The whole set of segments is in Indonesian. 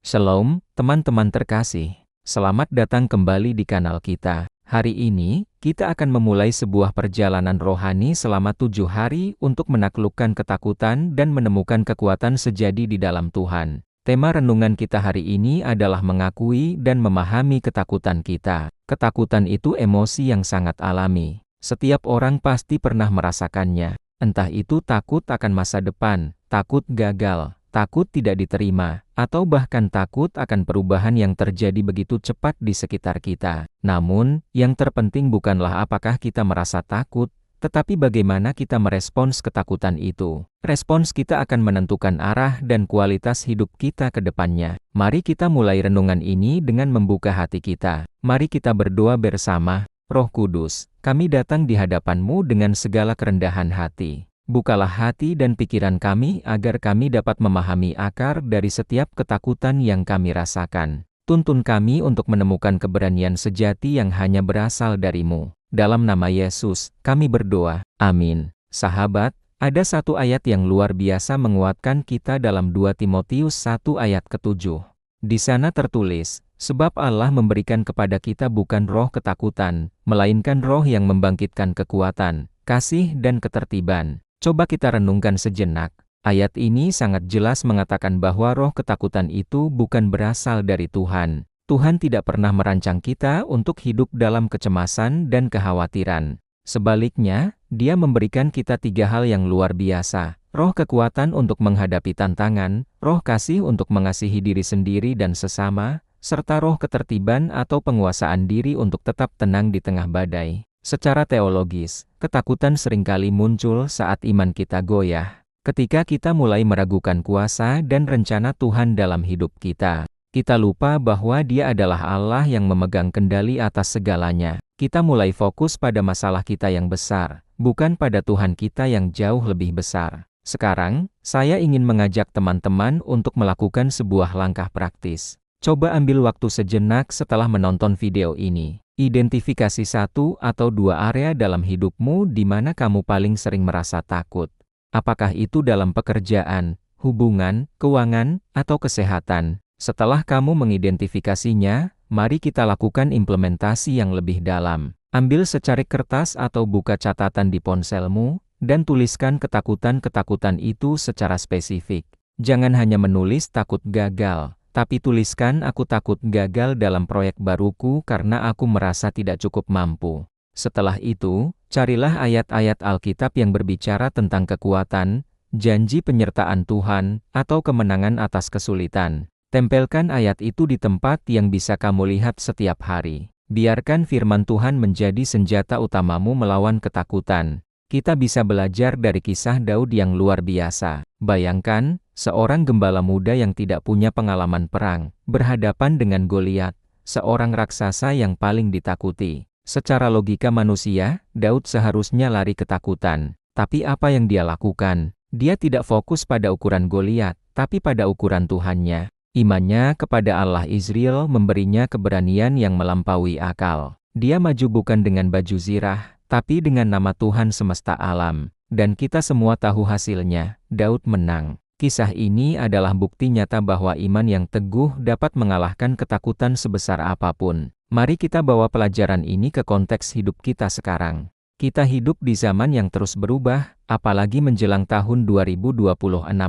Shalom, teman-teman terkasih. Selamat datang kembali di kanal kita. Hari ini, kita akan memulai sebuah perjalanan rohani selama 7 hari untuk menaklukkan ketakutan dan menemukan kekuatan sejati di dalam Tuhan. Tema renungan kita hari ini adalah mengakui dan memahami ketakutan kita. Ketakutan itu emosi yang sangat alami. Setiap orang pasti pernah merasakannya. Entah itu takut akan masa depan, takut gagal, takut tidak diterima, atau bahkan takut akan perubahan yang terjadi begitu cepat di sekitar kita. Namun, yang terpenting bukanlah apakah kita merasa takut, tetapi bagaimana kita merespons ketakutan itu. Respons kita akan menentukan arah dan kualitas hidup kita ke depannya. Mari kita mulai renungan ini dengan membuka hati kita. Mari kita berdoa bersama. Roh Kudus, kami datang di hadapan-Mu dengan segala kerendahan hati. Bukalah hati dan pikiran kami agar kami dapat memahami akar dari setiap ketakutan yang kami rasakan. Tuntun kami untuk menemukan keberanian sejati yang hanya berasal dari-Mu. Dalam nama Yesus, kami berdoa. Amin. Sahabat, ada satu ayat yang luar biasa menguatkan kita dalam 2 Timotius 1 ayat ke-7. Di sana tertulis, sebab Allah memberikan kepada kita bukan roh ketakutan, melainkan roh yang membangkitkan kekuatan, kasih dan ketertiban. Coba kita renungkan sejenak. Ayat ini sangat jelas mengatakan bahwa roh ketakutan itu bukan berasal dari Tuhan. Tuhan tidak pernah merancang kita untuk hidup dalam kecemasan dan kekhawatiran. Sebaliknya, Dia memberikan kita 3 hal yang luar biasa. Roh kekuatan untuk menghadapi tantangan, roh kasih untuk mengasihi diri sendiri dan sesama, serta roh ketertiban atau penguasaan diri untuk tetap tenang di tengah badai. Secara teologis, ketakutan seringkali muncul saat iman kita goyah. Ketika kita mulai meragukan kuasa dan rencana Tuhan dalam hidup kita. Kita lupa bahwa Dia adalah Allah yang memegang kendali atas segalanya. Kita mulai fokus pada masalah kita yang besar, bukan pada Tuhan kita yang jauh lebih besar. Sekarang, saya ingin mengajak teman-teman untuk melakukan sebuah langkah praktis. Coba ambil waktu sejenak setelah menonton video ini. Identifikasi 1 atau 2 area dalam hidupmu di mana kamu paling sering merasa takut. Apakah itu dalam pekerjaan, hubungan, keuangan, atau kesehatan? Setelah kamu mengidentifikasinya, mari kita lakukan implementasi yang lebih dalam. Ambil secarik kertas atau buka catatan di ponselmu, dan tuliskan ketakutan-ketakutan itu secara spesifik. Jangan hanya menulis takut gagal, tapi tuliskan aku takut gagal dalam proyek baruku karena aku merasa tidak cukup mampu. Setelah itu, carilah ayat-ayat Alkitab yang berbicara tentang kekuatan, janji penyertaan Tuhan, atau kemenangan atas kesulitan. Tempelkan ayat itu di tempat yang bisa kamu lihat setiap hari. Biarkan firman Tuhan menjadi senjata utamamu melawan ketakutan. Kita bisa belajar dari kisah Daud yang luar biasa. Bayangkan, seorang gembala muda yang tidak punya pengalaman perang, berhadapan dengan Goliat, seorang raksasa yang paling ditakuti. Secara logika manusia, Daud seharusnya lari ketakutan. Tapi apa yang dia lakukan? Dia tidak fokus pada ukuran Goliat, tapi pada ukuran Tuhannya. Imannya kepada Allah Israel memberinya keberanian yang melampaui akal. Dia maju bukan dengan baju zirah, tapi dengan nama Tuhan semesta alam. Dan kita semua tahu hasilnya, Daud menang. Kisah ini adalah bukti nyata bahwa iman yang teguh dapat mengalahkan ketakutan sebesar apapun. Mari kita bawa pelajaran ini ke konteks hidup kita sekarang. Kita hidup di zaman yang terus berubah, apalagi menjelang tahun 2026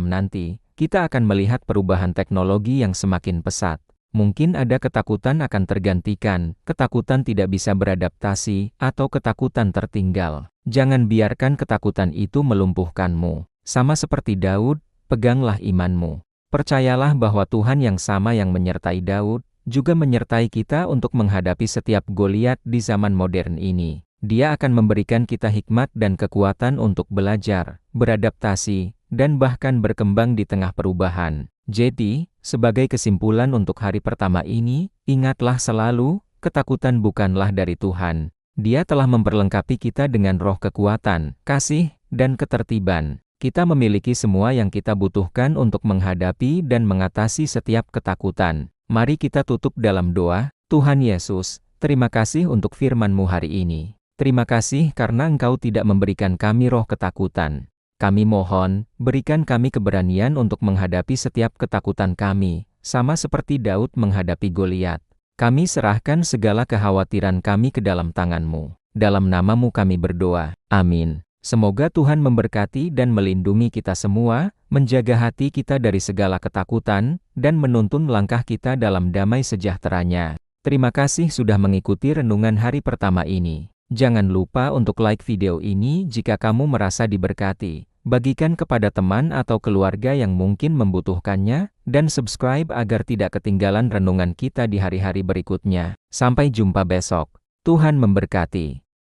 nanti. Kita akan melihat perubahan teknologi yang semakin pesat. Mungkin ada ketakutan akan tergantikan, ketakutan tidak bisa beradaptasi, atau ketakutan tertinggal. Jangan biarkan ketakutan itu melumpuhkanmu. Sama seperti Daud, peganglah imanmu. Percayalah bahwa Tuhan yang sama yang menyertai Daud, juga menyertai kita untuk menghadapi setiap Goliat di zaman modern ini. Dia akan memberikan kita hikmat dan kekuatan untuk belajar, beradaptasi, dan bahkan berkembang di tengah perubahan. Jadi, sebagai kesimpulan untuk hari pertama ini, ingatlah selalu, ketakutan bukanlah dari Tuhan. Dia telah memperlengkapi kita dengan roh kekuatan, kasih, dan ketertiban. Kita memiliki semua yang kita butuhkan untuk menghadapi dan mengatasi setiap ketakutan. Mari kita tutup dalam doa. Tuhan Yesus, terima kasih untuk firman-Mu hari ini. Terima kasih karena Engkau tidak memberikan kami roh ketakutan. Kami mohon, berikan kami keberanian untuk menghadapi setiap ketakutan kami, sama seperti Daud menghadapi Goliat. Kami serahkan segala kekhawatiran kami ke dalam tangan-Mu. Dalam nama-Mu kami berdoa. Amin. Semoga Tuhan memberkati dan melindungi kita semua, menjaga hati kita dari segala ketakutan, dan menuntun langkah kita dalam damai sejahtera-Nya. Terima kasih sudah mengikuti renungan hari pertama ini. Jangan lupa untuk like video ini jika kamu merasa diberkati. Bagikan kepada teman atau keluarga yang mungkin membutuhkannya, dan subscribe agar tidak ketinggalan renungan kita di hari-hari berikutnya. Sampai jumpa besok. Tuhan memberkati.